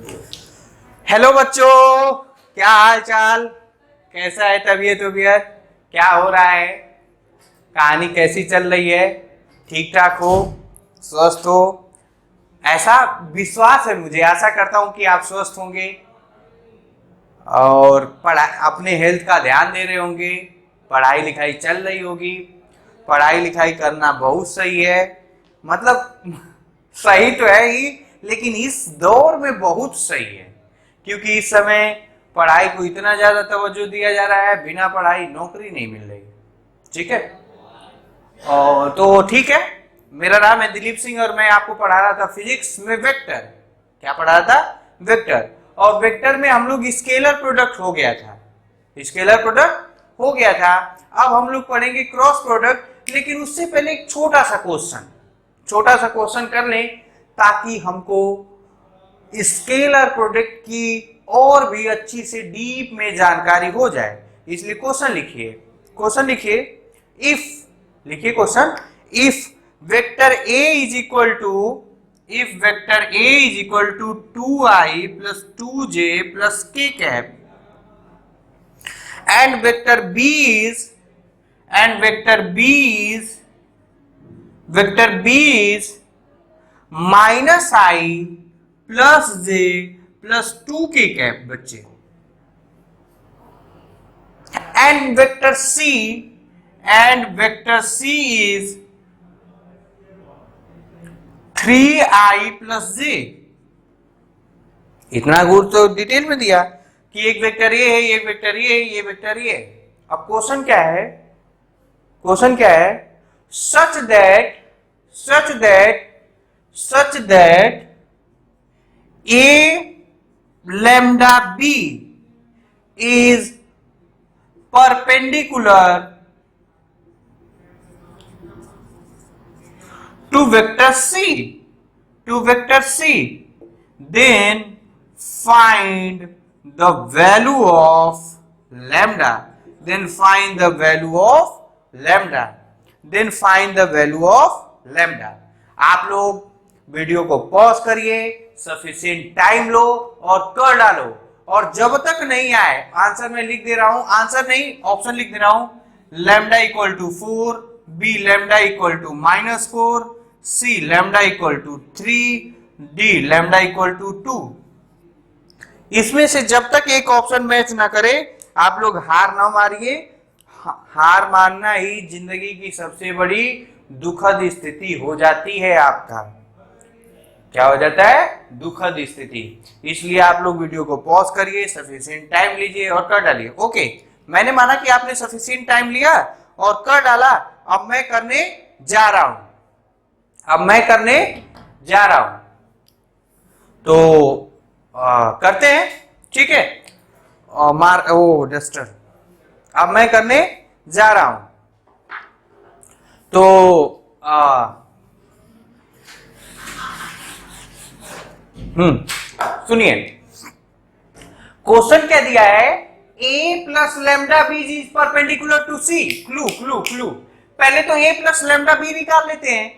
Hello बच्चों, क्या हाल चाल, कैसा है तबीयत वबीयत, क्या हो रहा है, कहानी कैसी चल रही है, ठीक ठाक हो, स्वस्थ हो? ऐसा विश्वास है मुझे, आशा करता हूं कि आप स्वस्थ होंगे और अपने हेल्थ का ध्यान दे रहे होंगे। पढ़ाई लिखाई चल रही होगी। पढ़ाई लिखाई करना बहुत सही है, मतलब सही तो है ही, लेकिन इस दौर में बहुत सही है क्योंकि इस समय पढ़ाई को इतना ज्यादा तवज्जो दिया जा रहा है, बिना पढ़ाई नौकरी नहीं मिल रही। ठीक है, और तो ठीक है, मेरा नाम है दिलीप सिंह और मैं आपको पढ़ा रहा था फिजिक्स में वेक्टर। क्या पढ़ा रहा था? वेक्टर। और वेक्टर में हम लोग स्केलर प्रोडक्ट हो गया था, स्केलर प्रोडक्ट हो गया था। अब हम लोग पढ़ेंगे क्रॉस प्रोडक्ट, लेकिन उससे पहले एक छोटा सा क्वेश्चन कर लें ताकि हमको स्केलर प्रोडक्ट की और भी अच्छी से डीप में जानकारी हो जाए। इसलिए क्वेश्चन लिखिए question, if vector A is equal to 2i plus 2j plus k cap and vector b is minus i plus j plus 2k cap बच्चे, and vector c is 3i plus j। इतना गुण तो detail में दिया कि एक vector ये है, एक वेक्टर ये है, ये वेक्टर ये है। अब क्वेश्चन क्या है? Such that a lambda b is perpendicular to vector c, then find the value of lambda, आप लोग वीडियो को पॉज करिए, सफिशिएंट टाइम लो और कर डालो, और जब तक नहीं आए आंसर में लिख दे रहा हूं, आंसर नहीं ऑप्शन लिख दे रहा हूं, lambda equal to 4, B lambda equal to -4, C lambda equal to 3, D lambda equal to 2। इसमें से जब तक एक ऑप्शन मैच ना करे आप लोग हार ना मारिए। हार मानना ही जिंदगी की सबसे बड़ी दुखद स्थिति हो जाती है। आपका क्या हो जाता है? दुखद स्थिति। इसलिए आप लोग वीडियो को पॉज करिए, सफिशिएंट टाइम लीजिए और कर डालिए। ओके, मैंने माना कि आपने सफिशिएंट टाइम लिया और कर डाला। अब मैं करने जा रहा हूं, तो करते हैं। ठीक है, डस्टर। अब मैं करने जा रहा हूं, तो सुनिए, क्वेश्चन क्या दिया है? a plus lambda B is perpendicular to C. Clue पहले तो a प्लस लैम्डा बी निकाल लेते हैं।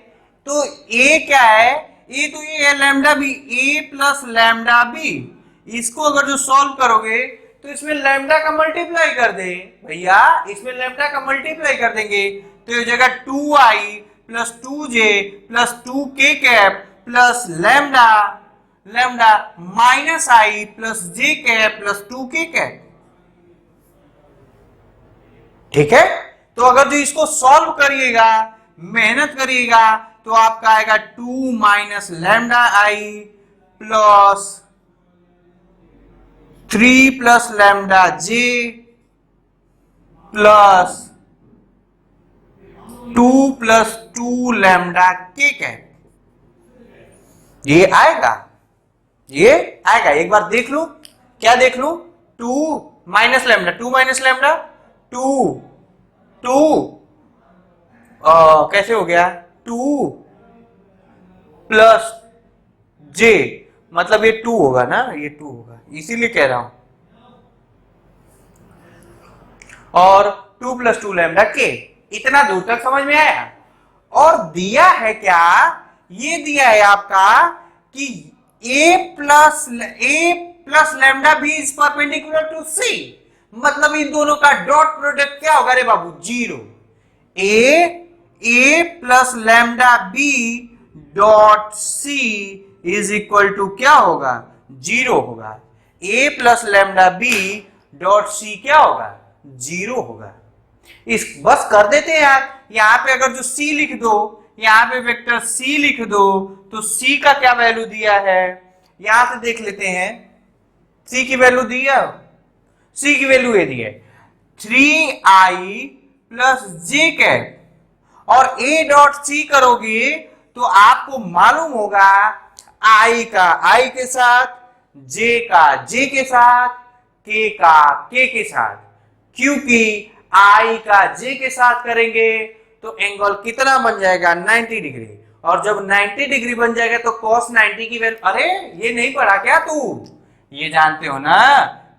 तो a क्या है? a तो ये है lambda B, a plus lambda B. इसको अगर जो सॉल्व करोगे तो इसमें लैम्डा का मल्टीप्लाई कर दे भैया, इसमें लैम्डा का मल्टीप्लाई कर देंगे तो ये जगह 2i plus 2j plus 2k cap plus lambda minus i plus j cap plus 2k cap. ठीक है, तो अगर जो इसको सॉल्व करिएगा, मेहनत करिएगा, तो आपका आएगा 2 minus lambda i plus 3 plus lambda j plus 2 plus 2 lambda k cap. ये आएगा। एक बार देख लू, क्या देख लू? 2 माइनस लैम्डा 2 कैसे हो गया? 2 प्लस j, मतलब ये 2 होगा ना, ये 2 होगा, इसीलिए कह रहा हूं। और 2 प्लस 2 लैम्डा k, इतना दूर तक समझ में आया? और दिया है क्या? ये दिया है आपका कि a plus lambda B is perpendicular to C, मतलब इन दोनों का डॉट प्रोडक्ट क्या होगा रे बाबू, zero. A plus lambda B dot C is equal to क्या होगा, जीरो होगा। A plus lambda B dot C क्या होगा, जीरो होगा। इस बस कर देते हैं यार, यहां पे अगर जो सी लिख दो, यहां पे वेक्टर सी लिख दो, तो सी का क्या वैल्यू दिया है, यहां से देख लेते हैं। सी की वैल्यू दी है, सी की वैल्यू ये दी है 3i प्लस जे कैप, और ए डॉट सी करोगे तो आपको मालूम होगा आई का आई के साथ, जे का जे के साथ, के का के साथ, क्योंकि आई का जे के साथ करेंगे तो एंगल कितना बन जाएगा, 90 डिग्री, और जब 90 डिग्री बन जाएगा तो cos 90 की वैल्यू, अरे ये नहीं पढ़ा क्या तू, ये जानते हो ना,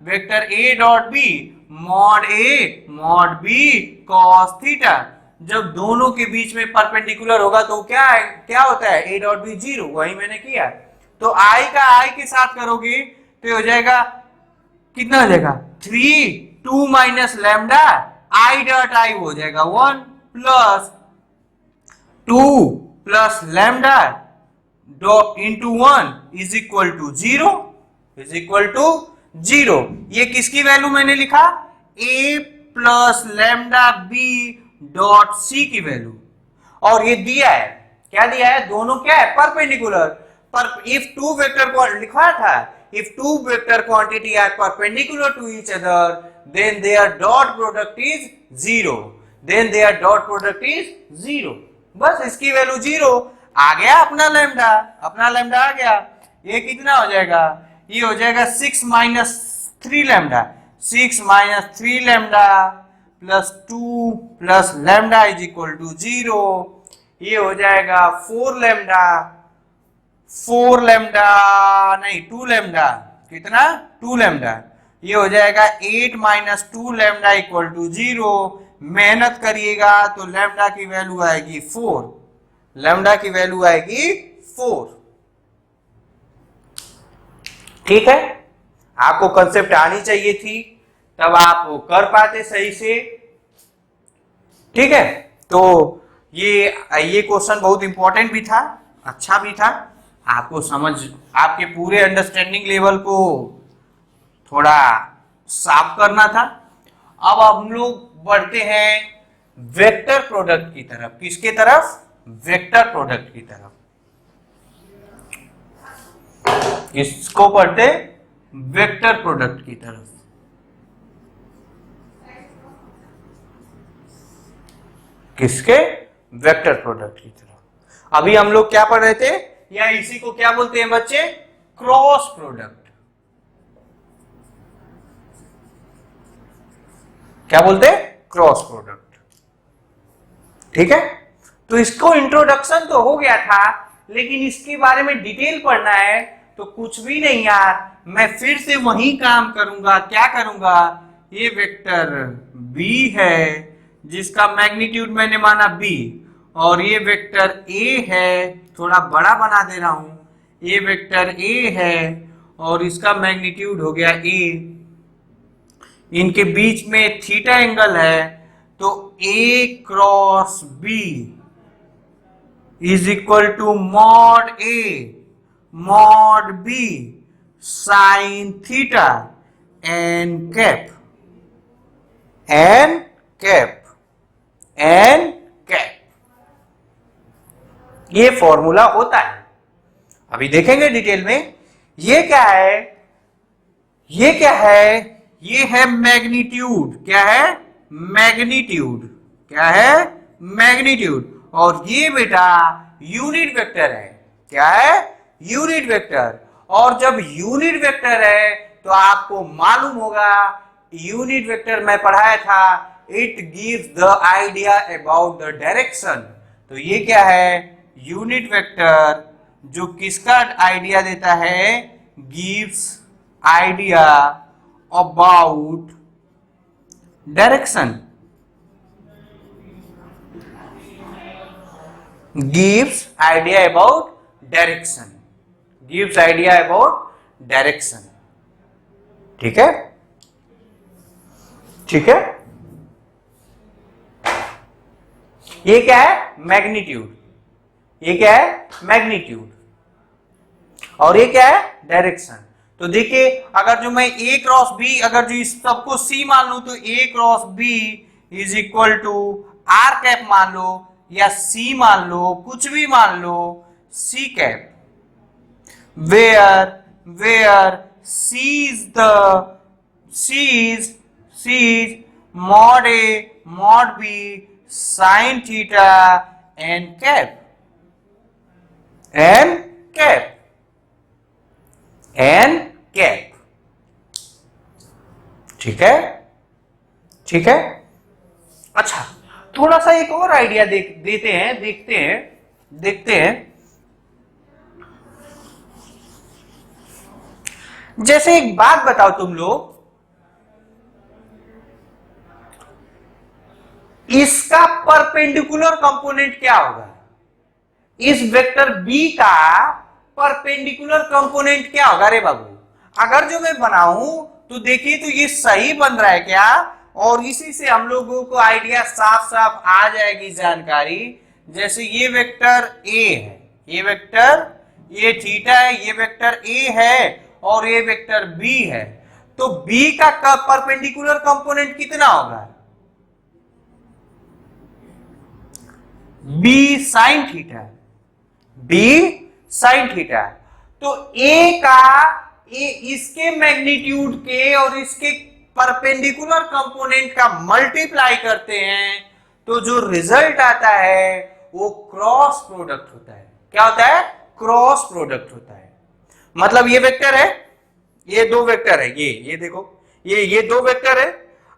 vector A dot B mod A mod B cos theta, जब दोनों के बीच में परपेंडिकुलर होगा तो क्या है, क्या होता है, ए डॉट बी जीरो, वही मैंने किया। तो आई का आई के साथ करोगे तो हो जाएगा, कितना हो जाएगा 3 2 minus lambda i dot i हो जाएगा 1 plus 2 plus lambda into 1 is equal to 0, is equal to 0। ये किसकी वैल्यू मैंने लिखा, A plus lambda B dot C की वैल्यू, और ये दिया है, क्या दिया है, दोनों क्या है, परपेंडिकुलर। पर इफ टू वेक्टर को लिखा था, if two vector quantity are perpendicular to each other, then their dot product is zero, then their dot product is zero। बस इसकी वैल्यू जीरो, आ गया अपना लैम्डा, अपना लैम्डा आ गया। ये कितना हो जाएगा, ये हो जाएगा 6 minus 3 lambda, 6 minus 3 lambda plus 2 plus lambda is equal to 0। ये हो जाएगा 4 लैम्डा, 4 लैम्डा नहीं 2 लैम्डा, कितना 2 लैम्डा, ये हो जाएगा 8 माइनस 2 लैम्डा इक्वल टू 0। मेहनत करिएगा तो लैम्डा की वैल्यू आएगी 4, लैम्डा की वैल्यू आएगी 4। ठीक है, आपको कंसेप्ट आनी चाहिए थी, तब आप वो कर पाते सही से। ठीक है, तो ये क्वेश्चन बहुत इंपॉर्टेंट भी था, अच्छा भी था, आपको समझ, आपके पूरे अंडरस्टैंडिंग लेवल को थोड़ा साफ करना था। अब हम लोग बढ़ते हैं वेक्टर प्रोडक्ट की तरफ, किसके तरफ, वेक्टर प्रोडक्ट की तरफ। किसको पढ़ते, वेक्टर प्रोडक्ट की तरफ। किसके, वेक्टर प्रोडक्ट की तरफ। अभी हम लोग क्या पढ़ रहे थे, या इसी को क्या बोलते हैं बच्चे, क्रॉस प्रोडक्ट। क्या बोलते हैं, क्रॉस प्रोडक्ट। ठीक है, तो इसको इंट्रोडक्शन तो हो गया था, लेकिन इसके बारे में डिटेल पढ़ना है तो कुछ भी नहीं यार, मैं फिर से वही काम करूंगा। क्या करूंगा, ये वेक्टर b है जिसका मैग्नीट्यूड मैंने माना b, और ये वेक्टर a है, थोड़ा बड़ा बना दे रहा हूं, ये वेक्टर a है और इसका मैग्नीट्यूड हो गया a, इनके बीच में थीटा एंगल है, तो a cross b is equal to mod a mod b sine theta N cap, N cap, N cap, ये फॉर्मूला होता है। अभी देखेंगे डिटेल में। ये क्या है, ये क्या है, ये है मैग्नीट्यूड। क्या है, मैग्नीट्यूड। क्या है, मैग्नीट्यूड। और ये बेटा यूनिट वेक्टर है। क्या है, यूनिट वेक्टर। और जब यूनिट वेक्टर है तो आपको मालूम होगा, यूनिट वेक्टर मैं पढ़ाया था, it gives the idea about the direction. तो ये क्या है, यूनिट वेक्टर जो किसका आइडिया देता है, gives idea about direction, gives idea about direction, gives idea about direction. ठीक है, ठीक है। ये क्या है? मैग्नीट्यूड। ये क्या है? मैग्नीट्यूड। और ये क्या है? डायरेक्शन। तो देखिए, अगर जो मैं ए क्रॉस बी, अगर जो इस सबको सी मान लू, तो A cross B is equal to R cap मान लो, या सी मान लो, कुछ भी मान लो, C cap, where C is mod A mod B sine theta N cap, N cap, N cap. ठीक है, ठीक है। अच्छा, थोड़ा सा एक और आइडिया देखते हैं। जैसे एक बात बताओ तुम लोग, इसका परपेंडिकुलर कंपोनेंट क्या होगा? इस वेक्टर बी का परपेंडिकुलर कंपोनेंट क्या होगा रे बाबू? अगर जो मैं बनाऊं तो देखिए, तो ये सही बन रहा है क्या? और इसी से हम लोगों को आइडिया साफ साफ आ जाएगी जानकारी। जैसे ये वेक्टर ए है, ये वेक्टर, ये थीटा है, ये वेक्टर ए है और ये वेक्टर बी है, तो बी का परपेंडिकुलर कंपोनेंट कितना होगा? B sine theta, B sine theta. तो ए का इसके मैग्नीट्यूड के और इसके परपेंडिकुलर कंपोनेंट का मल्टीप्लाई करते हैं, तो जो रिजल्ट आता है वो क्रॉस प्रोडक्ट होता है। क्या होता है? क्रॉस प्रोडक्ट होता है। मतलब ये वेक्टर है, ये दो वेक्टर है, ये देखो, ये दो वेक्टर है।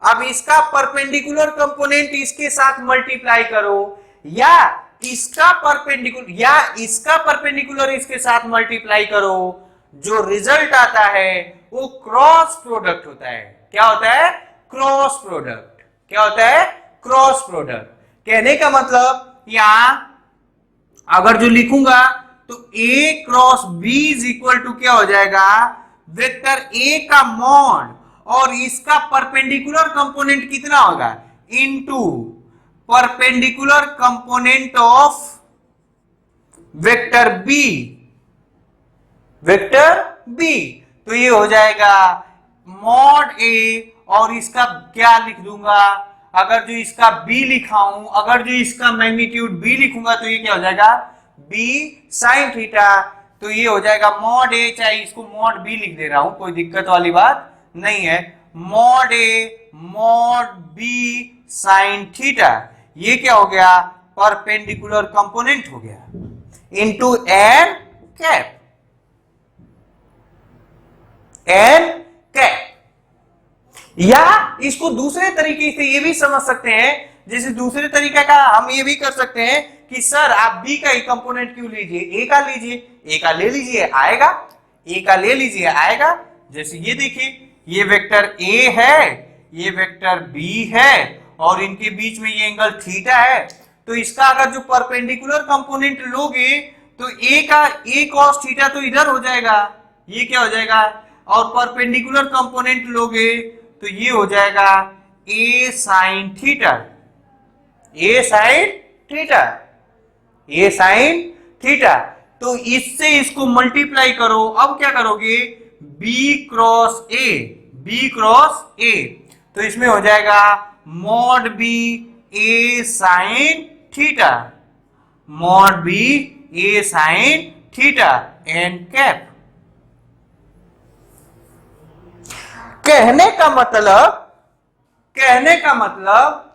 अब इसका परपेंडिकुलर कंपोनेंट इसके साथ मल्टीप्लाई करो, या इसका परपेंडिकुलर इसके साथ मल्टीप्लाई करो, जो रिजल्ट आता है वो क्रॉस प्रोडक्ट होता है। क्या होता है? Cross product. क्या होता है? Cross product. कहने का मतलब यहां अगर जो लिखूंगा तो A cross B is equal to क्या हो जाएगा? वेक्टर A का मॉड और इसका परपेंडिकुलर कंपोनेंट कितना होगा? Into perpendicular component of vector B, vector B। तो ये हो जाएगा मॉड A, और इसका क्या लिख दूंगा? अगर जो इसका B लिखाऊं, अगर जो इसका मैग्नीट्यूड B लिखूंगा, तो ये क्या हो जाएगा? B sine theta. तो ये हो जाएगा मॉड A, चाहे इसको मॉड B लिख दे रहा हूं, कोई दिक्कत वाली बात नहीं है। Mod A mod B sine theta, ये क्या हो गया? परपेंडिकुलर कंपोनेंट हो गया into N cap, N cap. या इसको दूसरे तरीके से ये भी समझ सकते हैं, जैसे दूसरे तरीका का हम ये भी कर सकते हैं कि सर आप बी का ही कंपोनेंट क्यों लीजिए, ए का लीजिए, ए का ले लीजिए आएगा, ए का ले लीजिए आएगा। जैसे ये देखिए, ये वेक्टर ए है, ये वेक्टर बी है, और इनके बीच में ये एंगल थीटा है। तो इसका अगर जो परपेंडिकुलर कंपोनेंट लोगे, तो ए का ए कॉस थीटा तो इधर हो जाएगा, ये क्या हो जाएगा? और परपेंडिकुलर कंपोनेंट लोगे तो ये हो जाएगा A sine theta, A sine theta, A sine theta. तो इससे इसको मल्टीप्लाई करो। अब क्या करोगे? B cross A, B cross A, तो इसमें हो जाएगा mod B A sine theta, mod B A sine theta N cap. कहने का मतलब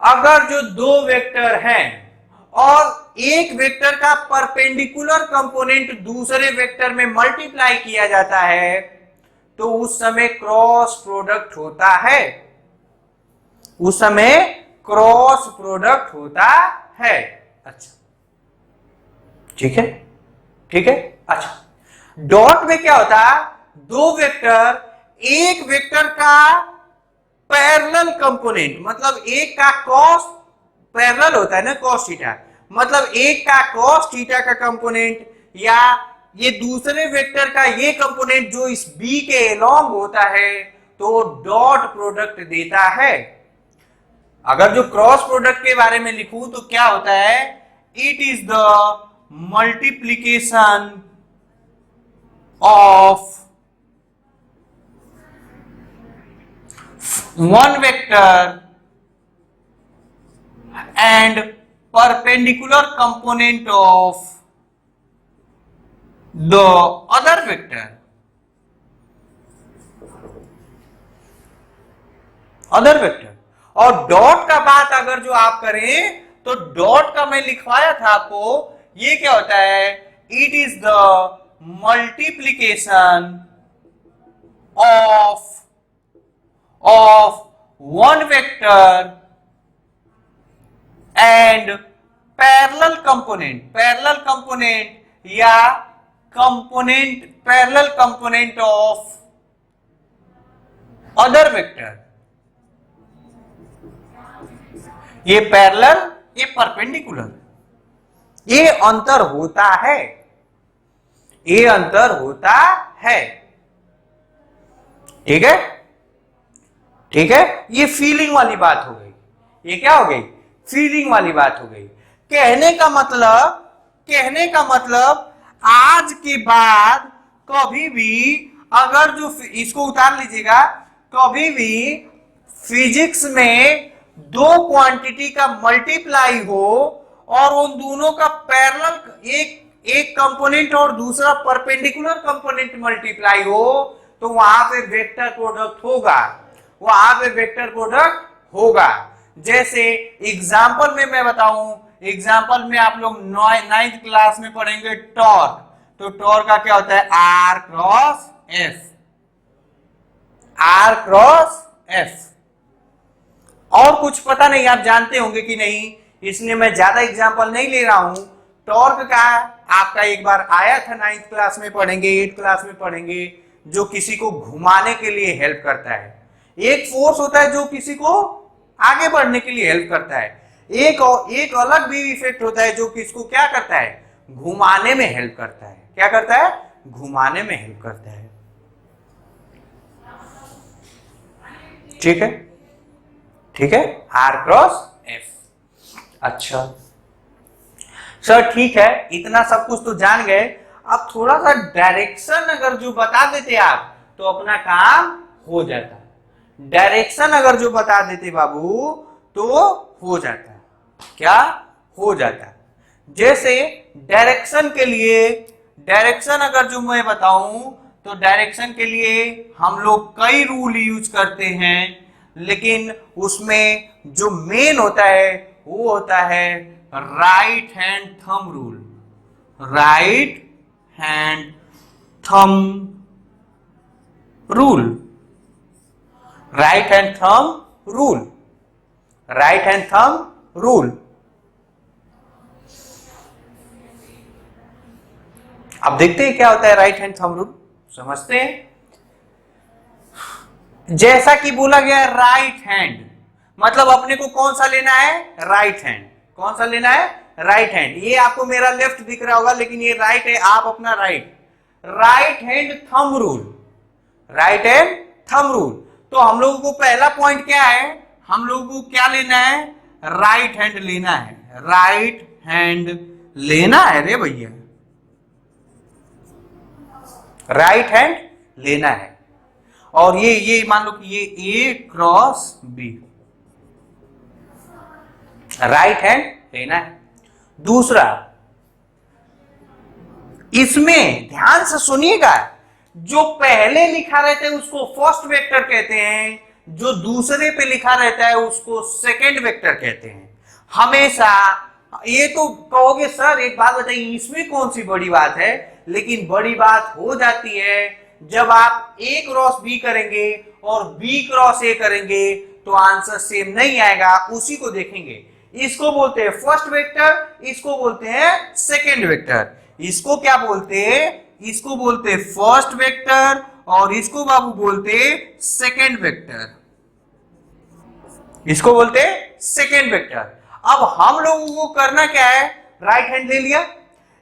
अगर जो दो वेक्टर हैं और एक वेक्टर का परपेंडिकुलर कंपोनेंट दूसरे वेक्टर में मल्टीप्लाई किया जाता है, तो उस समय क्रॉस प्रोडक्ट होता है, उस समय क्रॉस प्रोडक्ट होता है। अच्छा, ठीक है, ठीक है। अच्छा, डॉट में क्या होता है? दो वेक्टर, एक वेक्टर का पैरेलल कंपोनेंट, मतलब एक का कॉस पैरेलल होता है ना, कॉस थीटा, मतलब एक का कॉस थीटा का कंपोनेंट या ये दूसरे वेक्टर का ये कंपोनेंट जो इस बी के एलोंग होता है तो डॉट प्रोडक्ट देता है। अगर जो क्रॉस प्रोडक्ट के बारे में लिखूं तो क्या होता है, it is the multiplication of one vector and perpendicular component of the other vector. Other vector. और डॉट का बात अगर जो आप करें तो डॉट का मैं लिखवाया था आपको, ये क्या होता है, it is the multiplication of one vector and parallel component या parallel component of other vector। ये पैरेलल, ये परपेंडिकुलर, ये अंतर होता है, ये अंतर होता है। ठीक है, ठीक है, ये फीलिंग वाली बात हो गई। ये क्या हो गई, फीलिंग वाली बात हो गई। कहने का मतलब आज के बाद कभी भी अगर जो, इसको उतार लीजिएगा, कभी भी फिजिक्स में दो क्वांटिटी का मल्टीप्लाई हो और उन दोनों का पैरेलल, एक कंपोनेंट और दूसरा परपेंडिकुलर कंपोनेंट मल्टीप्लाई हो, तो वहां पे वेक्टर प्रोडक्ट होगा, वहां पे वेक्टर प्रोडक्ट होगा। जैसे एग्जांपल में मैं बताऊं, एग्जांपल में आप लोग 9th क्लास में पढ़ेंगे टॉर्क, तो टॉर्क का क्या होता है, R cross F, R cross F. और कुछ पता नहीं, आप जानते होंगे कि नहीं, इसलिए मैं ज्यादा एग्जांपल नहीं ले रहा हूं। टॉर्क का आपका एक बार आया था, 9th क्लास में पढ़ेंगे, 8th क्लास में पढ़ेंगे, जो किसी को घुमाने के लिए हेल्प करता है। एक फोर्स होता है जो किसी को आगे बढ़ने के लिए हेल्प करता है, एक अलग भी इफेक्ट होता है जो किसको क्या करता है, घुमाने में हेल्प करता है। क्या करता है, घुमाने में हेल्प करता है। ठीक है, ठीक है, आर क्रॉस एफ। अच्छा सर, ठीक है, इतना सब कुछ तो जान गए। अब थोड़ा सा डायरेक्शन अगर जो बता देते आप तो अपना काम हो जाता। डायरेक्शन अगर जो बता देते बाबू तो हो जाता। क्या हो जाता, जैसे डायरेक्शन के लिए, डायरेक्शन अगर जो मैं बताऊं तो डायरेक्शन के लिए हम लोग कई रूल यूज करते हैं, लेकिन उसमें जो मेन होता है वो होता है right hand thumb rule. Right hand thumb rule, right hand thumb rule, right hand thumb rule. अब देखते हैं क्या होता है राइट हैंड थंब रूल, समझते हैं। जैसा कि बोला गया राइट हैंड, मतलब अपने को कौन सा लेना है, राइट हैंड। कौन सा लेना है, राइट हैंड। ये आपको मेरा लेफ्ट दिख रहा होगा लेकिन ये राइट है, आप अपना right. Right hand thumb rule, right hand thumb rule. तो हम लोगों को पहला पॉइंट क्या है, हम लोगों को क्या लेना है, राइट हैंड लेना है, राइट हैंड लेना है रे भैया, राइट हैंड लेना है। और ये मान लो कि ये ए क्रॉस बी, राइट हैंड लेना है। दूसरा, इसमें ध्यान से सुनिएगा, जो पहले लिखा रहता है उसको फर्स्ट वेक्टर कहते हैं, जो दूसरे पे लिखा रहता है उसको सेकंड वेक्टर कहते हैं हमेशा। ये तो कहोगे सर एक बात बताइए, इसमें कौन सी बड़ी बात है, लेकिन बड़ी बात हो जाती है जब आप ए क्रॉस बी करेंगे और बी क्रॉस ए करेंगे तो आंसर सेम नहीं आएगा। उसी को देखेंगे, इसको बोलते हैं फर्स्ट वेक्टर, इसको बोलते हैं सेकंड वेक्टर। इसको क्या बोलते हैं, इसको बोलते हैं फर्स्ट वेक्टर और इसको बाबू बोलते हैं सेकंड वेक्टर, इसको बोलते हैं सेकंड वेक्टर। अब हम लोगों को करना क्या है, राइट हैंड ले लिया,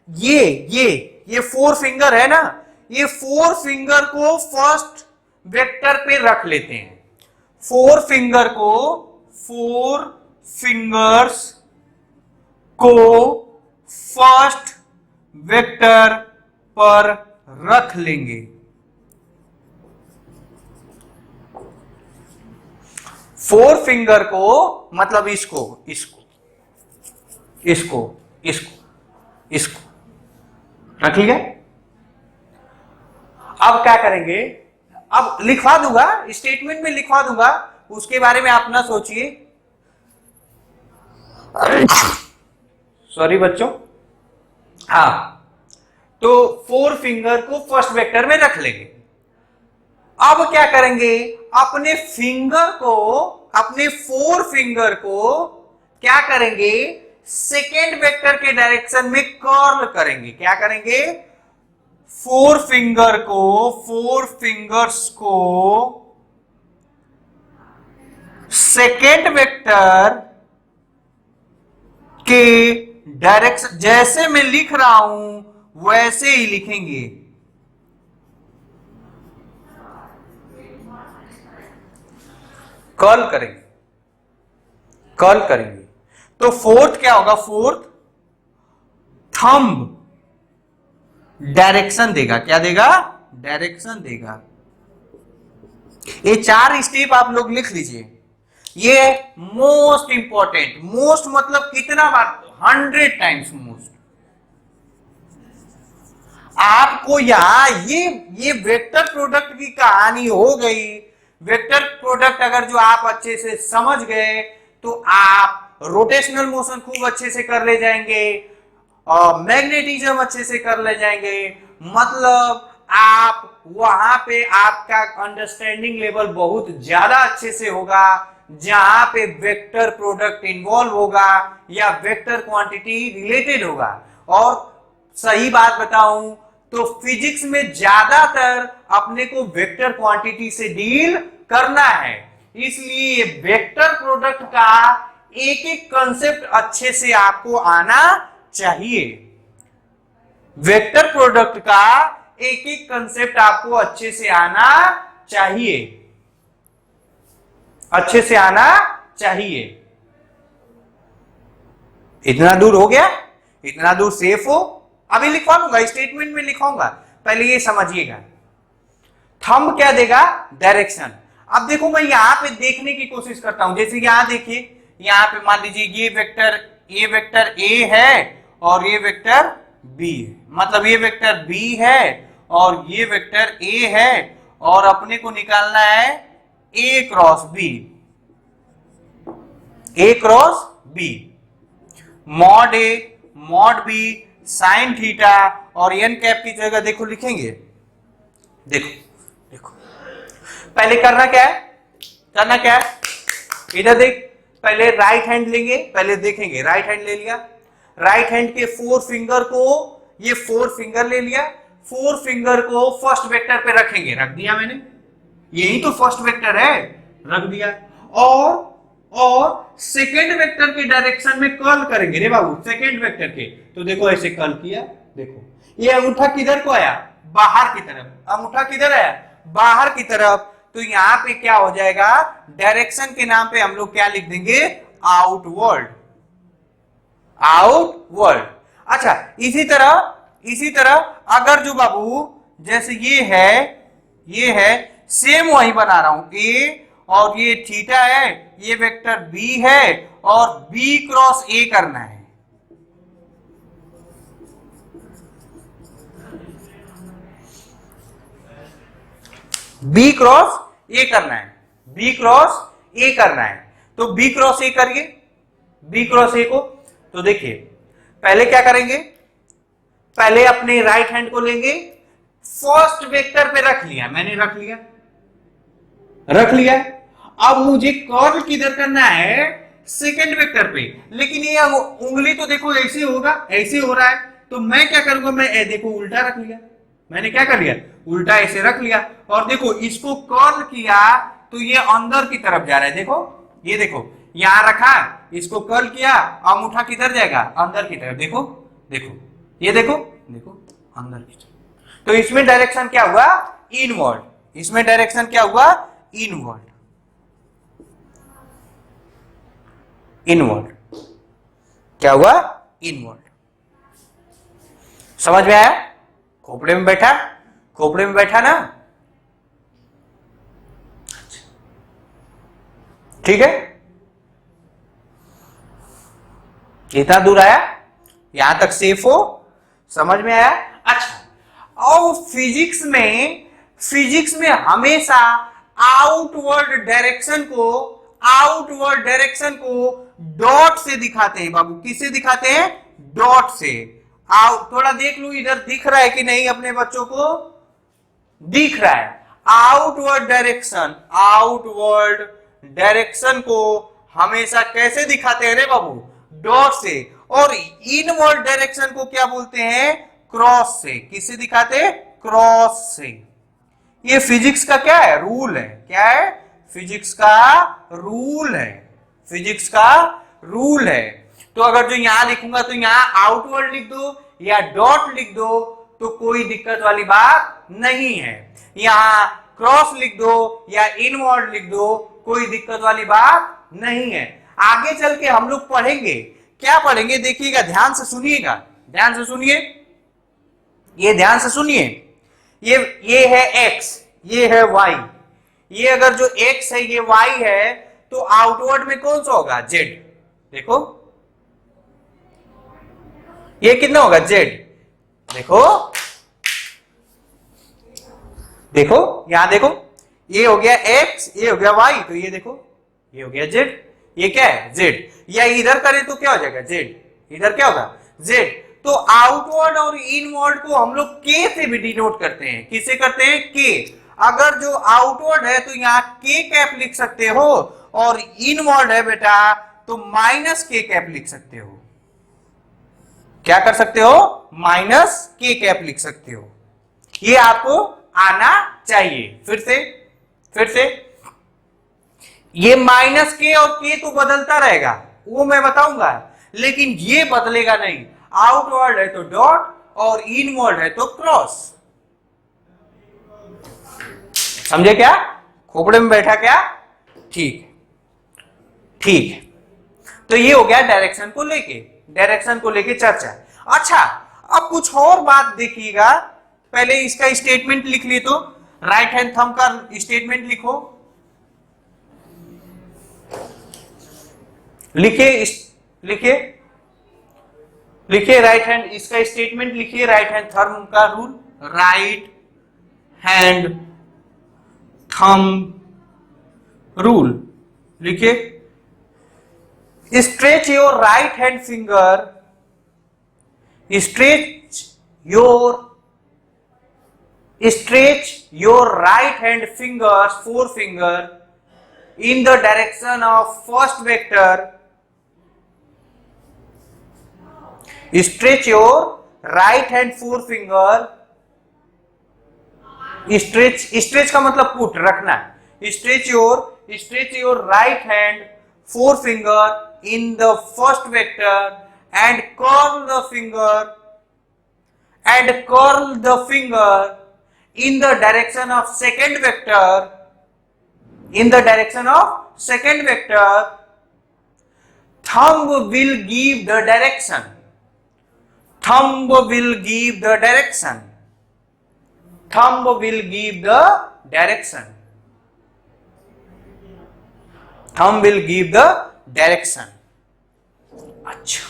ये ये 4 फिंगर है ना, ये 4 फिंगर को फर्स्ट वेक्टर पे रख लेते हैं। 4 फिंगर्स को फर्स्ट वेक्टर पर रख लेंगे। 4 फिंगर को मतलब इसको रख लिया। अब क्या करेंगे, अब लिखवा दूंगा, स्टेटमेंट में लिखवा दूंगा, उसके बारे में आप ना सोचिए। सॉरी बच्चों। हाँ, तो 4 फिंगर को फर्स्ट वेक्टर में रख लेंगे। अब क्या करेंगे, अपने 4 फिंगर को क्या करेंगे, सेकेंड वेक्टर के डायरेक्शन में कर्ल करेंगे। क्या करेंगे, 4 फिंगर्स को सेकेंड वेक्टर के डायरेक्शन, जैसे मैं लिख रहा हूं वैसे ही लिखेंगे। कर्ल करेंगे। तो फोर्थ क्या होगा, फोर्थ थंब डायरेक्शन देगा। क्या देगा, डायरेक्शन देगा। ये 4 स्टेप आप लोग लिख लीजिए। ये मोस्ट इंपॉर्टेंट, मोस्ट मतलब कितना बार, 100 टाइम्स मोस्ट। आपको यहां ये वेक्टर प्रोडक्ट की कहानी हो गई। वेक्टर प्रोडक्ट अगर जो आप अच्छे से समझ गए तो आप रोटेशनल मोशन खूब अच्छे से कर ले जाएंगे और मैग्नेटिज्म अच्छे से कर ले जाएंगे। मतलब आप वहां पे आपका अंडरस्टैंडिंग लेवल बहुत ज्यादा अच्छे से होगा, जहां पे वेक्टर प्रोडक्ट इन्वॉल्व होगा या वेक्टर क्वांटिटी रिलेटेड होगा। और सही बात बताऊं तो फिजिक्स में ज्यादातर अपने को वेक्टर क्वांटिटी से डील करना है, इसलिए वेक्टर प्रोडक्ट का एक एक कंसेप्ट अच्छे से आपको आना चाहिए। वेक्टर प्रोडक्ट का एक एक कंसेप्ट आपको अच्छे से आना चाहिए, अच्छे से आना चाहिए। इतना दूर हो गया, इतना दूर सेफ हो। अभी लिखवा लूंगा, स्टेटमेंट में लिखाऊंगा, पहले ये समझिएगा। थंब क्या देगा, डायरेक्शन। अब देखो मैं यहां पे देखने की कोशिश करता हूं, जैसे यहां देखिए, यहां पे मान लीजिए ये वेक्टर ए है और ये वेक्टर बी है। मतलब ये वेक्टर बी है और ये वेक्टर ए है और अपने को निकालना है A cross B. A cross B, mod A mod B sine theta और एन कैप की जगह देखो लिखेंगे। देखो पहले करना क्या है, इधर देख, पहले राइट हैंड लेंगे, पहले देखेंगे राइट हैंड ले लिया। राइट हैंड के 4 फिंगर को, ये 4 फिंगर ले लिया, 4 फिंगर को फर्स्ट वेक्टर पे रखेंगे। रख दिया मैंने, यही तो फर्स्ट वेक्टर है, रख दिया। और सेकेंड वेक्टर के डायरेक्शन में कर्ल करेंगे रे बाबू, सेकेंड वेक्टर के। तो देखो ऐसे कर्ल किया, देखो ये अंगूठा किधर को आया, बाहर की तरफ। अंगूठा किधर आया, बाहर की तरफ। तो यहां पे क्या हो जाएगा, डायरेक्शन के नाम पे हम लोग क्या लिख देंगे, आउटवर्ड। अच्छा, इसी तरह अगर जो बाबू जैसे ये है सेम वही बना रहा हूं, ए और ये थीटा है, ये वेक्टर बी है और बी क्रॉस ए करना है। बी क्रॉस ए करना है, बी क्रॉस ए करना है। तो बी क्रॉस ए करिए, बी क्रॉस ए को। तो देखिए पहले क्या करेंगे, पहले अपने राइट हैंड को लेंगे, फर्स्ट वेक्टर पे रख लिया मैंने, रख लिया। अब मुझे कर्ल किधर करना है, सेकेंड वेक्टर पे। लेकिन ये उंगली तो देखो ऐसे होगा, ऐसे हो रहा है। तो मैं क्या करूंगा, मैं देखो उल्टा रख लिया। मैंने क्या कर लिया, उल्टा ऐसे रख लिया। और देखो इसको कर्ल किया तो ये अंदर की तरफ जा रहा है। देखो ये देखो, यहां रखा, इसको कर्ल किया, अंगूठा किधर जाएगा, अंदर की तरफ। देखो ये देखो अंदर की तरफ। तो इसमें डायरेक्शन क्या हुआ, इनवर्ड। इसमें डायरेक्शन क्या हुआ, इनवर्ड। इनवर्ड क्या हुआ, इनवर्ड। समझ में आया, खोपड़े में बैठा, खोपड़े में बैठा ना, ठीक है। इतना दूर आया, यहां तक सेफ हो, समझ में आया। अच्छा, और फिजिक्स में हमेशा आउटवर्ड डायरेक्शन को डॉट से दिखाते हैं बाबू। किससे दिखाते हैं, डॉट से। थोड़ा देख लू इधर दिख रहा है कि नहीं, अपने बच्चों को दिख रहा है। आउटवर्ड डायरेक्शन को हमेशा कैसे दिखाते हैं रे बाबू, डॉट से। और इनवर्ड डायरेक्शन को क्या बोलते हैं, क्रॉस से। किससे दिखाते हैं, क्रॉस से। ये फिजिक्स का क्या है, रूल है। क्या है, फिजिक्स का रूल है। फिजिक्स का रूल है। तो अगर जो यहां लिखूंगा तो यहां आउटवर्ड लिख दो या डॉट लिख दो तो कोई दिक्कत वाली बात नहीं है। यहां क्रॉस लिख दो या इनवर्ड लिख दो, कोई दिक्कत वाली बात नहीं है। आगे चल के हम लोग पढ़ेंगे, क्या पढ़ेंगे देखिएगा, ध्यान से सुनिएगा, ध्यान से सुनिए, ये ध्यान से सुनिए। ये है x, ये है y। ये अगर जो x है ये y है तो आउटवर्ड में कौन सा होगा, z। देखो ये कितना होगा, z। देखो देखो यहां देखो, ये हो गया x, ये हो गया y, तो ये देखो ये हो गया z। ये क्या है, z। या इधर करें तो क्या हो जाएगा, z। इधर क्या होगा, z। तो आउटवर्ड और इनवर्ड को हम लोग k से भी डिनोट करते हैं। किससे करते हैं, k। अगर जो आउटवर्ड है तो यहाँ k कैप लिख सकते हो, और इनवर्ड है बेटा तो माइनस k कैप लिख सकते हो। क्या कर सकते हो, माइनस k कैप लिख सकते हो। ये आपको आना चाहिए। फिर से ये माइनस के और के तो बदलता रहेगा, वो मैं बताऊंगा, लेकिन ये बदलेगा नहीं। आउटवर्ड है तो डॉट और इनवर्ड है तो क्रॉस। समझे क्या, खोपड़े में बैठा क्या, ठीक ठीक। तो ये हो गया डायरेक्शन को लेके चर्चा। अच्छा, अब कुछ और बात देखिएगा। पहले इसका स्टेटमेंट लिख लिए, तो राइट हैंड थंब का स्टेटमेंट लिखो। लिखिए राइट हैंड, इसका स्टेटमेंट लिखिए, राइट हैंड थंब का rule. Right hand thumb rule लिखिए। Stretch your right hand finger, stretch your right hand fingers, forefinger, in the direction of first vector. Stretch your right hand forefinger, stretch का मतलब put, रखना। Stretch your right hand forefinger in the first vector and curl the finger in the direction of second vector. Thumb will give the direction. अच्छा,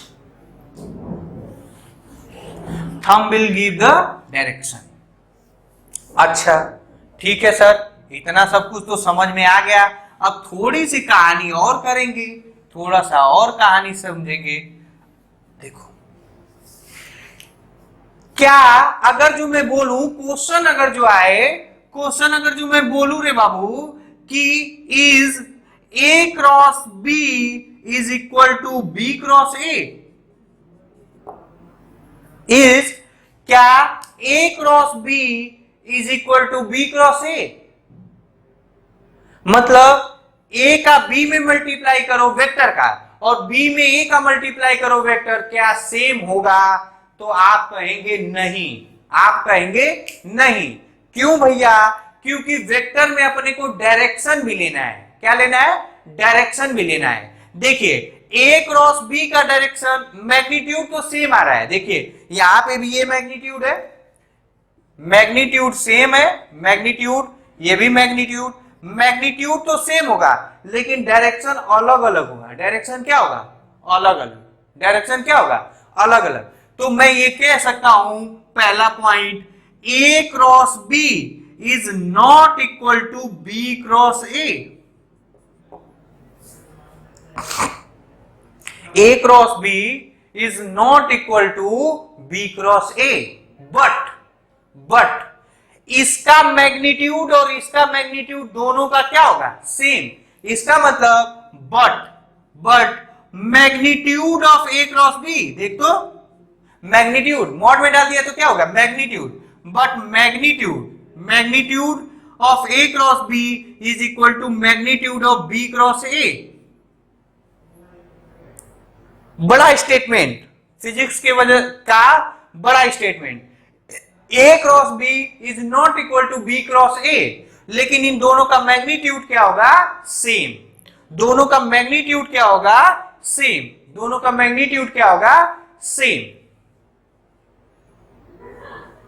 thumb will give the direction। अच्छा ठीक है sir, इतना सब कुछ तो समझ में आ गया। अब थोड़ी सी कहानी और करेंगे, थोड़ा सा और कहानी समझेंगे। देखो, क्या अगर जो मैं बोलूं, क्वेश्चन अगर जो मैं बोलूं रे बाबू कि is A cross B is equal to B cross A, is क्या A cross B is equal to B cross A? मतलब A का B में मल्टीप्लाई करो वेक्टर का, और B में A का मल्टीप्लाई करो वेक्टर, क्या सेम होगा? तो आप कहेंगे नहीं, आप कहेंगे नहीं। क्यों भैया? क्योंकि वेक्टर में अपने को डायरेक्शन भी लेना है। क्या लेना है? डायरेक्शन भी लेना है। देखिए ए क्रॉस बी का डायरेक्शन मैग्नीट्यूड तो सेम आ रहा है। देखिए यहां पे भी ये मैग्नीट्यूड है, मैग्नीट्यूड सेम है, मैग्नीट्यूड ये भी मैग्नीट्यूड, मैग्नीट्यूड तो सेम होगा लेकिन डायरेक्शन अलग अलग होगा। डायरेक्शन क्या होगा? अलग अलग। डायरेक्शन क्या होगा? अलग अलग। तो मैं ये कह सकता हूं पहला point, A cross B is not equal to B cross A. A cross B is not equal to B cross A. But इसका मैग्नीट्यूड और इसका मैग्नीट्यूड दोनों का क्या होगा? सेम। इसका मतलब but magnitude of A cross B, देख तो मैग्नीट्यूड मॉड में डाल दिया तो क्या होगा? Magnitude. But magnitude of A cross B is equal to magnitude of B cross A. बड़ा स्टेटमेंट, फिजिक्स के वजह का बड़ा statement. A cross B is not equal to B cross A, लेकिन इन दोनों का मैग्नीट्यूड क्या होगा? सेम। दोनों का मैग्नीट्यूड क्या होगा? सेम। दोनों का मैग्नीट्यूड क्या होगा? सेम।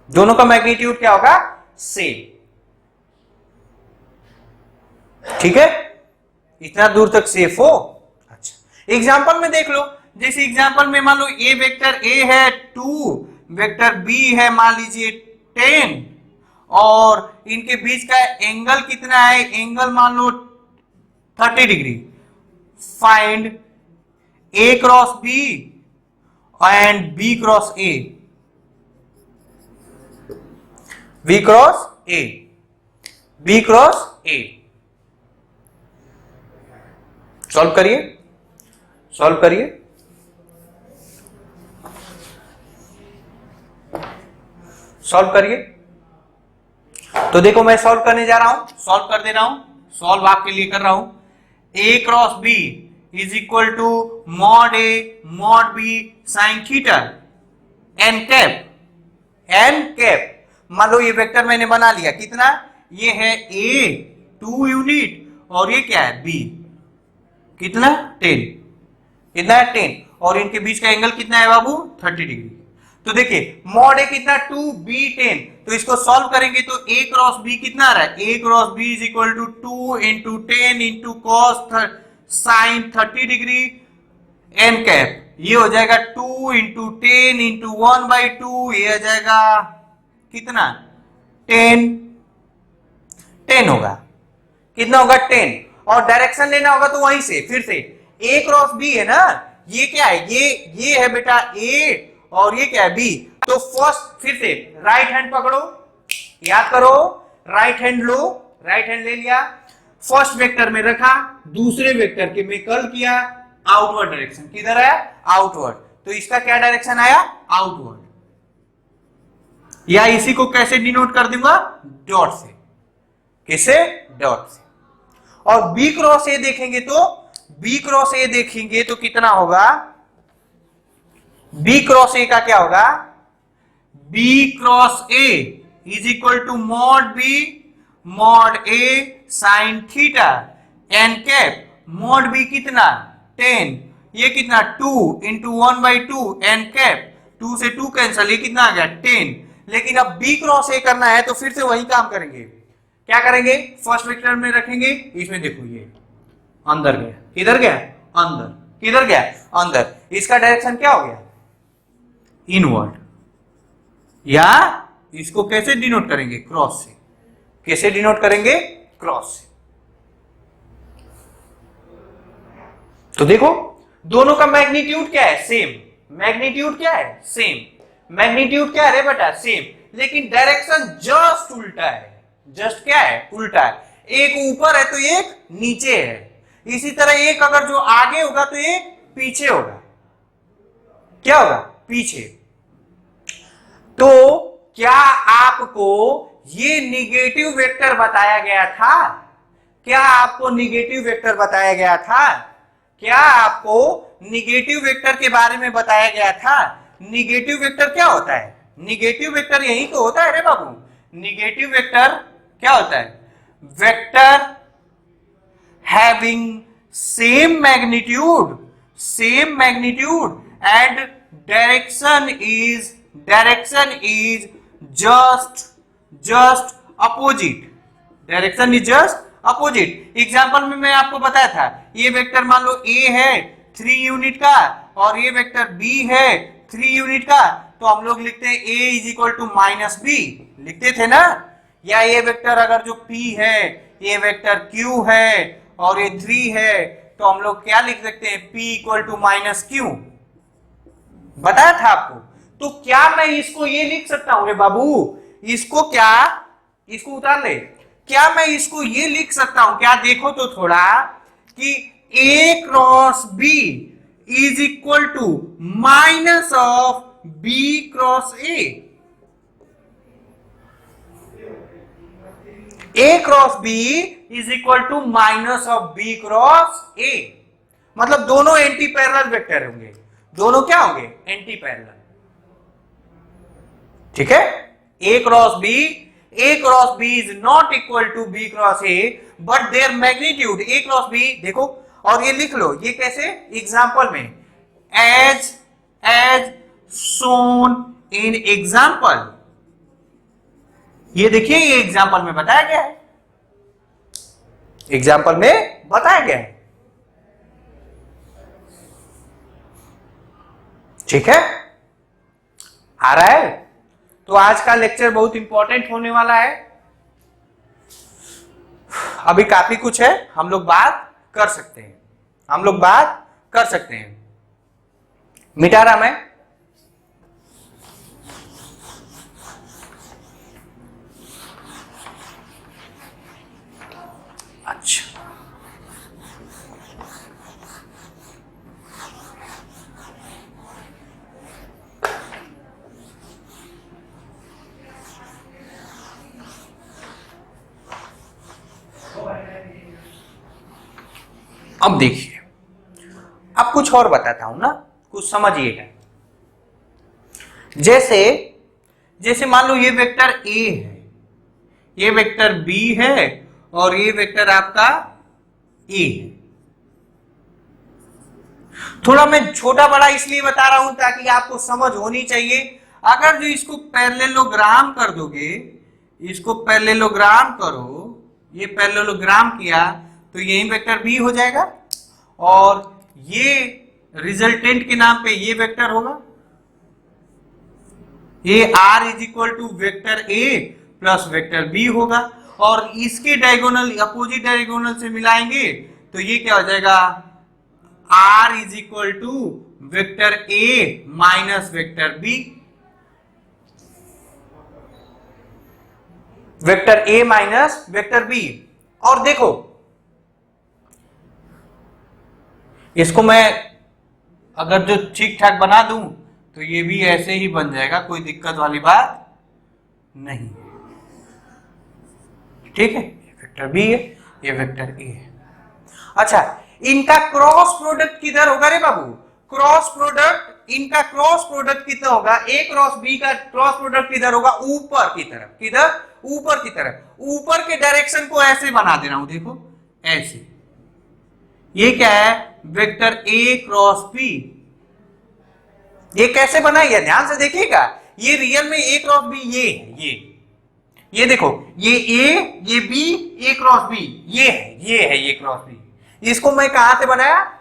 दोनों का मैग्नीट्यूड क्या होगा? सेम। ठीक है, इतना दूर तक सेफ हो? अच्छा, एग्जांपल में देख लो। जैसे एग्जांपल में मान लो ए वेक्टर ए है 2, वेक्टर बी है मान लीजिए 10, और इनके बीच का एंगल कितना है? एंगल मान लो 30 degree. Find A cross B and B cross A. B cross A, B cross A. Solve करिए, सॉल्व करिए। सॉल्व करिए। तो देखो मैं सॉल्व करने जा रहा हूं, सॉल्व कर दे रहा हूं, सॉल्व आपके लिए कर रहा हूं। A cross B is equal to mod A mod B sine theta N cap, N cap. मान लो ये वेक्टर मैंने बना लिया, कितना? ये है ए 2 यूनिट और ये क्या है? बी। कितना? 10। कितना है? 10। और इनके बीच का एंगल कितना है बाबू? 30 डिग्री। तो देखिए मॉड ए कितना? 2, बी 10। तो इसको सॉल्व करेंगे तो ए क्रॉस बी कितना आ रहा है? A cross B is equal to 2 into 10 into cos sine 30 degree N cap. ये हो जाएगा 2 इंटू 10 इंटू 1/2। ये आ जाएगा कितना? 10। 10 होगा। कितना होगा? 10। और डायरेक्शन लेना होगा तो वहीं से फिर से ए क्रॉस बी है ना, ये क्या है? ये है बेटा ए और ये क्या है? बी। तो फर्स्ट फिर से राइट हैंड पकड़ो, याद करो, राइट हैंड लो, राइट हैंड ले लिया, फर्स्ट वेक्टर में रखा, दूसरे वेक्टर के में कर्ल किया, आउटवर्ड डायरेक्शन किधर आया? आउटवर्ड। तो इसका क्या डायरेक्शन आया? आउटवर्ड। या इसी को कैसे डिनोट कर दूंगा? डॉट से। किसे? डॉट से। और बी क्रॉस ए देखेंगे तो बी क्रॉस ए देखेंगे तो कितना होगा? बी क्रॉस ए का क्या होगा? B cross A is equal to mod B mod A sine theta N cap. Mod B कितना? 10। ये कितना? 2 इंटू 1/2 एन कैप। 2 से 2 कैंसल, ये कितना आ गया? 10। लेकिन अब बी क्रॉस ए करना है तो फिर से वही काम करेंगे। क्या करेंगे? फर्स्ट वेक्टर में रखेंगे, इसमें देखो ये अंदर गया, किधर गया? अंदर। किधर गया? अंदर। इसका डायरेक्शन क्या हो गया? इनवर्ड। या इसको कैसे डिनोट करेंगे? क्रॉस से। कैसे डिनोट करेंगे? क्रॉस से। तो देखो दोनों का मैग्नीट्यूड क्या है? सेम। मैग्नीट्यूड क्या है? सेम। मैग्नीट्यूड क्या है बेटा? सेम। लेकिन डायरेक्शन जस्ट उल्टा है। जस्ट क्या है? उल्टा है। एक ऊपर है तो एक नीचे है। इसी तरह एक अगर जो आगे होगा तो एक पीछे होगा। क्या होगा? पीछे। तो क्या आपको ये निगेटिव वेक्टर बताया गया था? क्या आपको निगेटिव वेक्टर बताया गया था? क्या आपको निगेटिव वेक्टर के बारे में बताया गया था? निगेटिव वेक्टर क्या होता है? निगेटिव वेक्टर यही तो होता है रे बाबू। निगेटिव वेक्टर क्या होता है? Vector having same magnitude and direction is just opposite। Direction is just opposite. Example में मैं आपको बताया था, ये वेक्टर मान लो A है 3 यूनिट का और ये वेक्टर B है 3 यूनिट का, तो हम लोग लिखते हैं A is equal to minus B, लिखते थे ना। या ये वेक्टर अगर जो P है, ये वेक्टर Q है और ये 3 है, तो हम लोग क्या लिख सकते हैं? P equal to minus Q, बताया था आपको। तो क्या मैं इसको ये लिख सकता हूं रे बाबू? इसको उतार ले। क्या मैं इसको ये लिख सकता हूं क्या? देखो तो थोड़ा कि A cross B is equal to minus of B cross A। A cross B is equal to minus of B cross A। मतलब दोनों एंटी पैरेलल वेक्टर होंगे। दोनों क्या होंगे? Anti parallel. ठीक है। A cross B is not equal to B cross A, but their magnitude A cross B, देखो और ये लिख लो, ये कैसे? एग्जाम्पल में एज शोन इन एग्जाम्पल। ये देखिए, ये एग्जाम्पल में बताया गया है, एग्जाम्पल में बताया गया है। ठीक है, आ रहा है? तो आज का लेक्चर बहुत इंपॉर्टेंट होने वाला है। अभी काफी कुछ है, हम लोग बात कर सकते हैं। मिटा रहा मैं। अच्छा, अब देखिए, अब कुछ और बताता हूं ना, कुछ समझिएगा। जैसे मान लो ये वेक्टर A है, ये वेक्टर B है और ये वेक्टर आपका A है। थोड़ा मैं छोटा बड़ा इसलिए बता रहा हूं ताकि आपको समझ होनी चाहिए। अगर जो इसको पैरेललोग्राम कर दोगे, इसको पैरेललोग्राम करो, ये पैरेललोग्राम किया तो यही वेक्टर B हो जाएगा और ये रिजल्टेंट के नाम पे ये वेक्टर होगा। ये R is equal to vector A plus vector B होगा और इसके डायगोनल, अपोजिट डायगोनल से मिलाएंगे तो ये क्या हो जाएगा? R is equal to vector A minus vector B। Vector A minus vector B। और देखो, इसको मैं अगर जो ठीक ठाक बना दूं तो ये भी ऐसे ही बन जाएगा, कोई दिक्कत वाली बात नहीं। ठीक है, ये वेक्टर B है, ये वेक्टर A है। अच्छा, इनका क्रॉस प्रोडक्ट किधर होगा रे बाबू? इनका क्रॉस प्रोडक्ट कितना होगा? A क्रॉस B का क्रॉस प्रोडक्ट किधर होगा? ऊपर की तरफ। किधर? ऊपर की तरफ। ऊपर के डायरेक्शन को ऐसे बना दे रहा हूं, देखो ऐसे। ये क्या है? Vector A cross B। ये कैसे बना? ये ध्यान से देखिएगा, ये रियल में A क्रॉस B ये है, ये देखो, ये A, ये B, A क्रॉस B, ये है ये क्रॉस B। इसको मैं कहां से बनाया?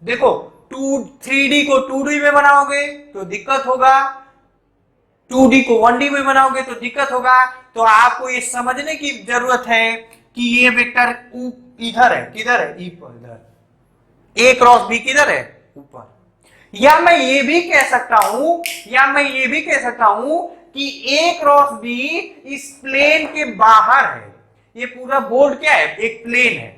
देखो, 3D को 2D में बनाओगे तो दिक्कत होगा, 2D को 1D में बनाओगे तो दिक्कत होगा। तो आपको ये समझने की जरूरत है कि ये वेक्टर इधर है, किधर है? ऊपर, इधर। A क्रॉस B किधर है? ऊपर। या मैं ये भी कह सकता हूं कि A क्रॉस B इस प्लेन के बाहर है। ये पूरा बोर्ड क्या है? एक प्लेन है।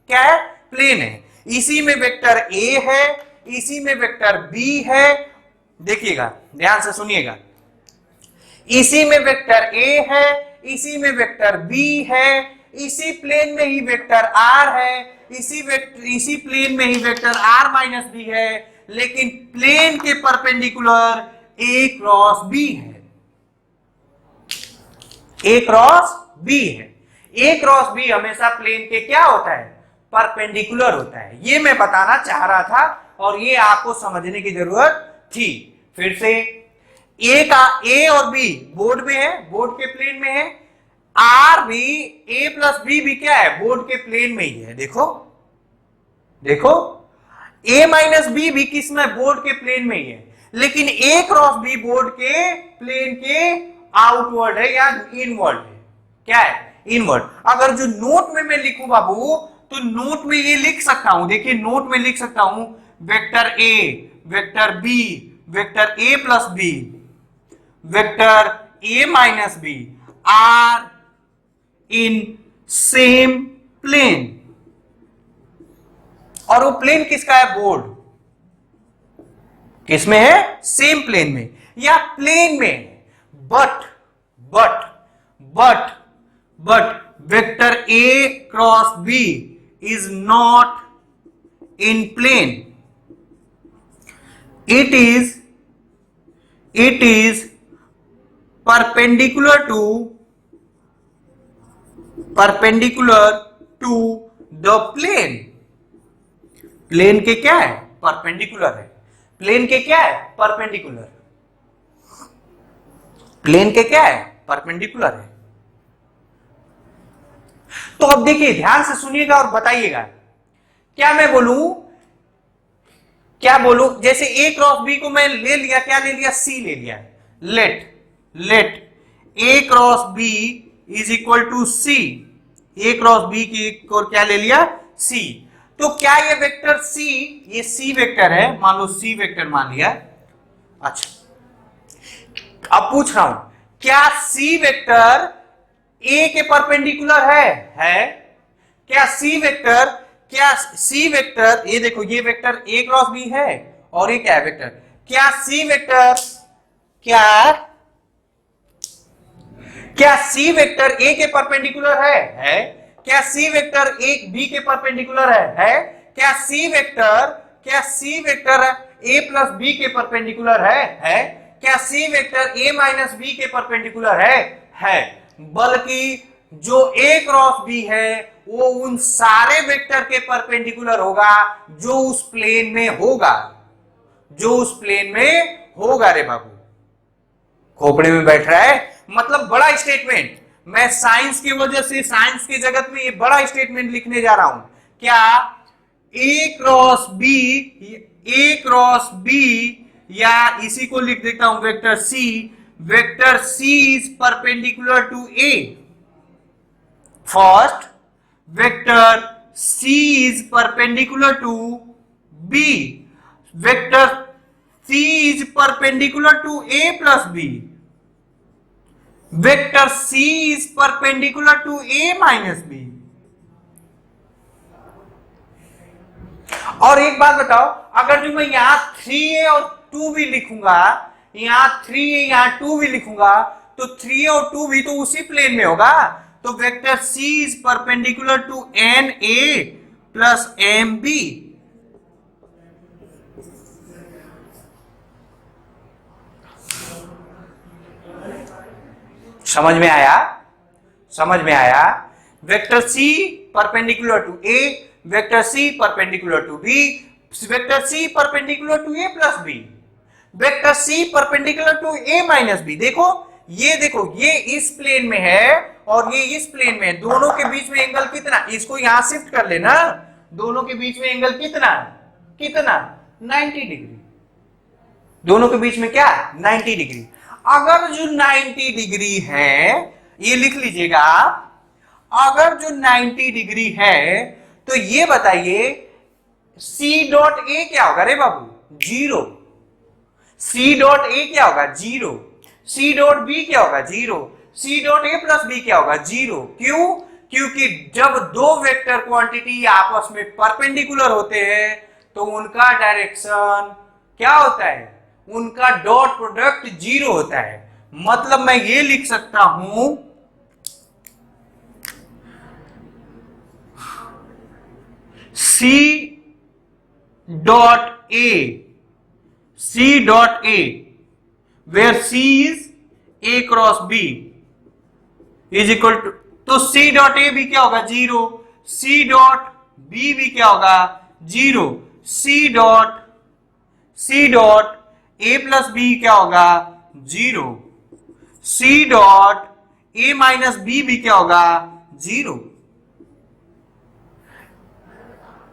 क्या है? प्लेन है। इसी में वेक्टर A है, इसी में वेक्टर B है। देखिएगा, ध्यान से सुनिएगा, इसी में वेक्टर A है, इसी में वेक्टर B है, इसी प्लेन में ही वेक्टर R है, इसी प्लेन में ही वेक्टर R माइनस B है, लेकिन प्लेन के परपेंडिकुलर A क्रॉस B है। ए क्रॉस बी है। ए क्रॉस बी हमेशा प्लेन के क्या होता है, परपेंडिकुलर होता है। ये मैं बताना चाह रहा था और ये आपको समझने की जरूरत थी। फिर से ए का, ए और बी बोर्ड में है, बोर्ड के प्लेन में है। आर भी, ए प्लस बी भी क्या है, बोर्ड के प्लेन में ही है। देखो देखो, ए माइनस बी भी किस में, बोर्ड के प्लेन में ही है। लेकिन ए क्रॉस बी बोर्ड के प्लेन के आउटवर्ड है या इनवर्ड है। क्या है, इनवर्ड। अगर जो नोट में मैं लिखूं बाबू, तो नोट में ये लिख सकता हूं, देखिए नोट में लिख सकता हूं vector A, vector B, vector A plus B, vector A minus B are in same plane. और वो प्लेन किसका है, बोर्ड। किसमें है, सेम प्लेन में या प्लेन में। But but but but vector A cross B is not in plane. It is perpendicular to the plane। Plane के क्या है, परपेंडिकुलर है। प्लेन के क्या है, परपेंडिकुलर। प्लेन के क्या है, परपेंडिकुलर है। तो अब देखिए, ध्यान से सुनिएगा और बताइएगा। क्या मैं बोलूं, क्या बोलूं, जैसे ए क्रॉस बी को मैं ले लिया, क्या ले लिया, सी ले लिया। Let A cross B is equal to C. A cross B की और क्या ले लिया, सी। तो क्या ये वेक्टर सी, ये सी वेक्टर है, मान लो सी वेक्टर मान लिया। अच्छा, अब पूछ रहा हूं, क्या सी वेक्टर ए के परपेंडिकुलर है? क्या सी वेक्टर, ये देखो, ये वेक्टर ए क्रॉस बी है और ये क्या है, वेक्टर। क्या सी वेक्टर, क्या सी वेक्टर ए के परपेंडिकुलर है? क्या सी वेक्टर ए बी के परपेंडिकुलर है? क्या C vector A plus B के परपेंडिकुलर है? क्या C vector A minus B के परपेंडिकुलर है? बल्कि जो ए क्रॉस बी है वो उन सारे वेक्टर के परपेंडिकुलर होगा जो उस प्लेन में होगा, रे बाबू। खोपड़े में बैठ रहा है, मतलब बड़ा स्टेटमेंट। मैं साइंस की वजह से, साइंस के जगत में ये बड़ा स्टेटमेंट लिखने जा रहा हूं। क्या ए क्रॉस बी या इसी को लिख देता हूं vector C is perpendicular to A. First, vector C is perpendicular to B. Vector C is perpendicular to A plus B. Vector C is perpendicular to A minus B। और एक बात बताओ, अगर जो मैं यहां 3A और 2B लिखूंगा, यहां 3A यहां 2B लिखूंगा, तो 3A और 2B तो उसी प्लेन में होगा। तो vector C is perpendicular to NA plus MB। समझ में आया। Vector C perpendicular to A, vector C perpendicular to B, vector C perpendicular to A plus B, vector C perpendicular to A minus B. देखो ये इस plane में है और ये इस प्लेन में है। दोनों के बीच में एंगल कितना, इसको यहां शिफ्ट कर लेना। दोनों के बीच में एंगल कितना 90 डिग्री। दोनों के बीच में क्या, 90 डिग्री। अगर जो 90 डिग्री है, ये लिख लीजिएगा, अगर जो 90 डिग्री है तो ये बताइए सी डॉट ए क्या होगा रे बाबू, 0। सी डॉट ए क्या होगा, 0। सी डॉट बी क्या होगा, 0। C dot A plus B क्या होगा, 0। क्यों? क्योंकि जब दो वेक्टर क्वांटिटी आपस में परपेंडिकुलर होते हैं तो उनका डायरेक्शन क्या होता है, उनका डॉट प्रोडक्ट 0 होता है। मतलब मैं ये लिख सकता हूं, C डॉट A where C is A cross B is equal to, तो सी डॉट ए भी क्या होगा 0, सी डॉट बी भी क्या होगा 0, C dot A plus B क्या होगा 0, C dot A minus B भी क्या होगा 0।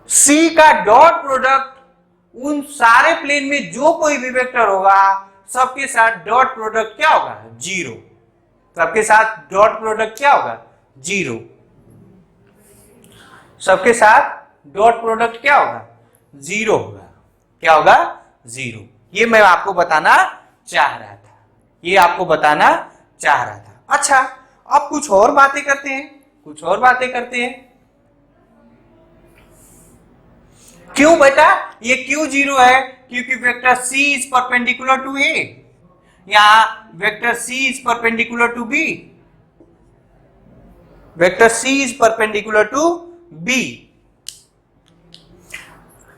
सी का डॉट प्रोडक्ट उन सारे प्लेन में जो कोई भी वेक्टर होगा सबके साथ डॉट प्रोडक्ट क्या होगा 0, सबके साथ डॉट प्रोडक्ट क्या होगा 0, सबके साथ डॉट प्रोडक्ट क्या होगा 0 होगा, क्या होगा 0। ये मैं आपको बताना चाह रहा था, ये आपको बताना चाह रहा था। अच्छा, अब कुछ और बातें करते हैं, कुछ और बातें करते हैं। क्यों बेटा ये क्यों 0 है? क्योंकि vector C is perpendicular to A, या vector C is perpendicular to B, vector C is perpendicular to B,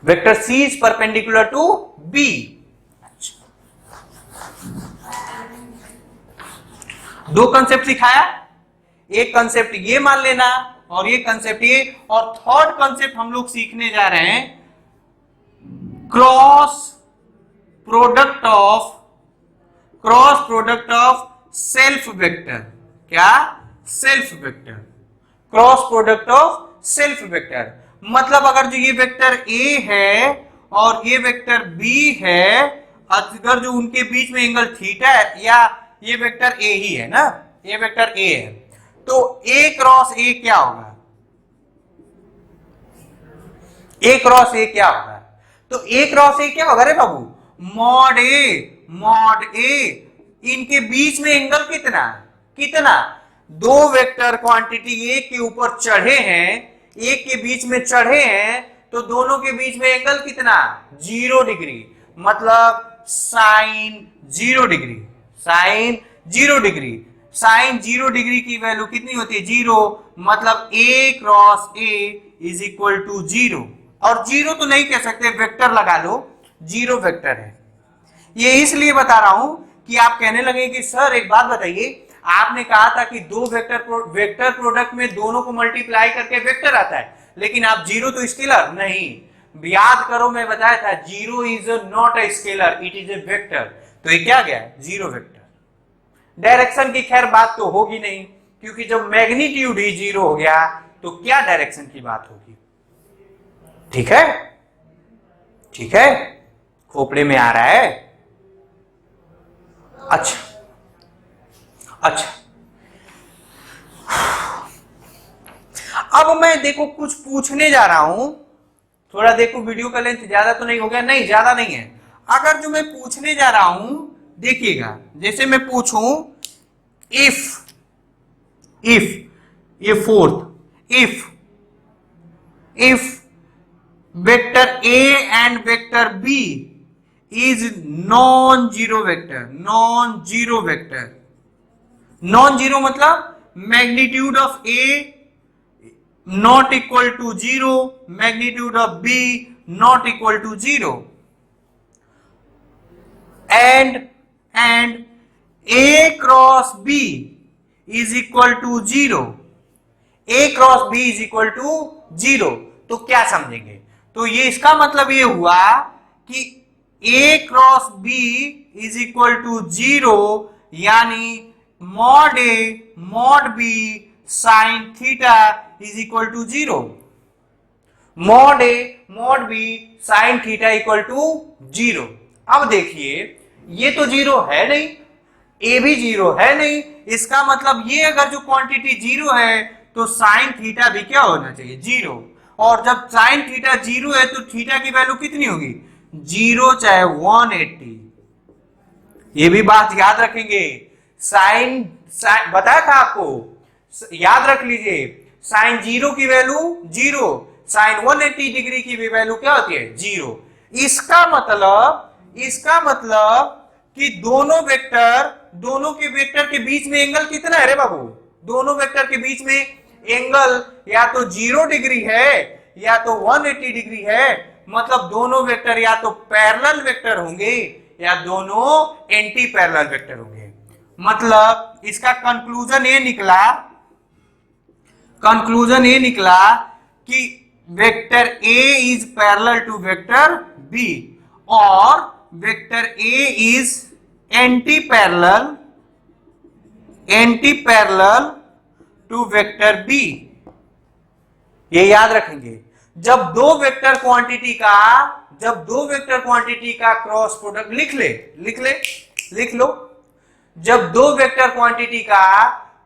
vector C is perpendicular to B। दो कंसेप्ट सिखाया, एक कंसेप्ट ये मान लेना और ये कंसेप्ट ये, और थर्ड कंसेप्ट हम लोग सीखने जा रहे हैं cross product of self vector. क्या? Self vector, cross product of self vector. मतलब अगर जो ये वेक्टर A है और ये वेक्टर B है, अगर जो उनके बीच में एंगल थीटा है, या ये वेक्टर A ही है ना, ये वेक्टर A है, तो A क्रॉस A क्या होगा? A क्रॉस A क्या होगा? तो A क्रॉस A क्या होगा रे बाबू? Mod A। इनके बीच में एंगल कितना कितना? दो वेक्टर क्वांटिटी A के ऊपर चढ़े हैं, एक के बीच में चढ़े हैं, तो दोनों के बीच में एंगल कितना? 0 डिग्री, मतलब sine 0 degree, sine 0 degree. Sine 0 degree की वैल्यू कितनी होती है? 0, मतलब A cross A is equal to 0। और 0 तो नहीं कह सकते, वेक्टर लगा लो, 0 वेक्टर है। ये इसलिए बता रहा हूं कि आप कहने लगे कि सर एक बात बताइए, आपने कहा था कि दो वेक्टर प्रोडक्ट में दोनों को मल्टीप्लाई करके वेक्टर आता है, लेकिन आप 0 तो स्केलर नहीं। याद करो, मैं बताया था 0 is not a scalar, it is a vector. तो ये क्या गया? 0 वेक्टर। डायरेक्शन की खैर बात तो होगी नहीं, क्योंकि जब मैग्नीट्यूड ही 0 हो गया तो क्या डायरेक्शन की बात होगी? ठीक है, ठीक है, खोपड़े में आ रहा है। अच्छा अच्छा, अब मैं देखो कुछ पूछने जा रहा हूं, थोड़ा देखो वीडियो का लेंथ ज्यादा तो नहीं हो गया? नहीं, ज्यादा नहीं है। अगर जो मैं पूछने जा रहा हूं देखिएगा, जैसे मैं पूछूं इफ ये fourth, if vector A and vector B is non zero vector, non zero मतलब magnitude of A not equal to 0, magnitude of B not equal to 0, and A cross B is equal to 0, A cross B is equal to 0, तो क्या समझेंगे? तो ये इसका मतलब ये हुआ कि A cross B is equal to 0, यानी mod A mod B sine theta is equal to 0, mod A mod B sine theta equal to 0। अब देखिए, ये तो 0 है नहीं, A भी 0 है नहीं, इसका मतलब ये अगर जो क्वांटिटी 0 है तो साइन थीटा भी क्या होना चाहिए? 0। और जब साइन थीटा 0 है तो थीटा की वैल्यू कितनी होगी? 0 चाहे 180। ये भी बात याद रखेंगे। साइन बताया था आपको, याद रख लीजिए, साइन 0 की वैल्यू 0, साइन 180 डिग्री की भी वैल्यू क्या होती है? 0। इसका मतलब कि दोनों के वेक्टर के बीच में एंगल कितना है रे बाबू? दोनों वेक्टर के बीच में एंगल या तो 0 डिग्री है या तो 180 डिग्री है, मतलब दोनों वेक्टर या तो पैरेलल वेक्टर होंगे या दोनों एंटी पैरेलल वेक्टर होंगे। मतलब इसका कंक्लूजन ये निकला कंक्लूजन ये निकला कि vector A is parallel to vector B और vector A is anti parallel to vector B. ये याद रखेंगे, जब दो वेक्टर क्वांटिटी का क्रॉस प्रोडक्ट लिख लो, जब दो वेक्टर क्वांटिटी का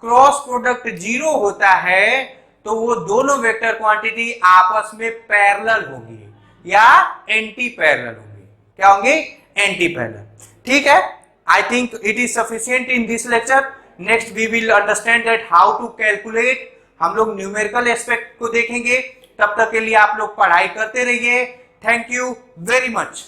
क्रॉस प्रोडक्ट 0 होता है तो वो दोनों वेक्टर क्वांटिटी आपस में पैरेलल होंगी या एंटी पैरेलल होंगी। क्या होंगे? Anti parallel. ठीक है, I think it is sufficient in this lecture. Next we will understand that how to calculate. हम लोग न्यूमेरिकल एस्पेक्ट को देखेंगे। तब तक के लिए आप लोग पढ़ाई करते रहिए। Thank you very much.